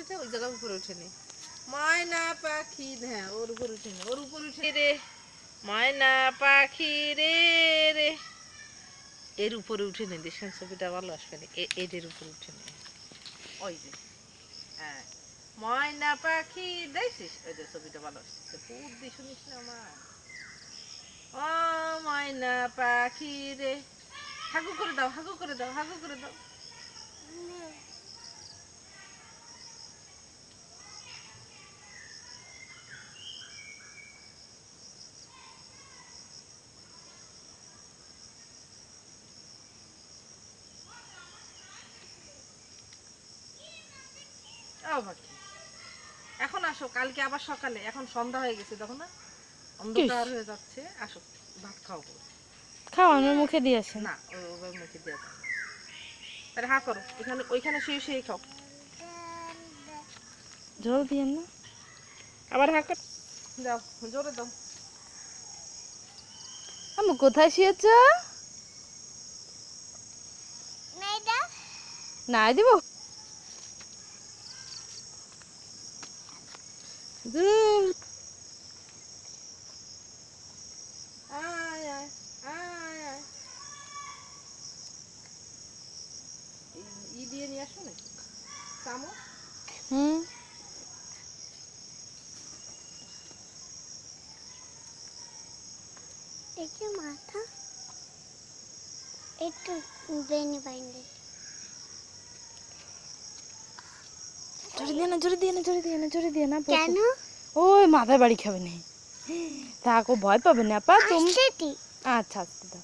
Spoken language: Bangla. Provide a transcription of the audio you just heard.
উঠেছে, ওই জায়গার উপরে উঠেনি। ময়না পাখি, হ্যাঁ ওর উপর উঠেনি, ওর উপর উঠে রে ময়না পাখি রে রে, এর উপরে উঠেনি। দেখছেন ছবিটা ভালো আসবে না, এদের উপরে উঠেনি। ওই যে হ্যাঁ ময়না পাখি দেখছিস, ওই যে ছবিটা ভালো আসছে। পুরদি শুনিস না আমার? ও ময়না পাখি রে, হাগু করে দাও, হাগু করে দাও, হাগু করে দাও। ও পাখি এখন আসো, কালকে আবার সকালে, এখন সন্ধ্যা হয়ে গেছে দেখো না, অন্ধকার হয়ে যাচ্ছে। আসো ভাত খাও। খাও, আমার মুখে দিয়ে আসেন। না ওইভাবে মুখে দেওয়া যাবে না। আরে হা করো, ওইখানে ওইখানে শুয়ে শুয়ে খাও। জল দিয়ে না, আবার হা কর, দাও জোরে দাও। আমি কোথায় শুয়েছ? নাই দিব। আয় আয় আয় আয়, ই দিয়ে নিয়ে আসো নাকি চামচ? হুম, একটু মাথা একটু বেনি বাইন্ডে। জোরে দিয়ে না, জোরে দিয়ে না, জোরে দিয়ে না, জোরে দিয়ে না। কেন? ওই মাথায় বাড়ি খাবে না, থাকো, ভয় পাবে না আপা তুমি। আচ্ছা আচ্ছা আচ্ছা দাও।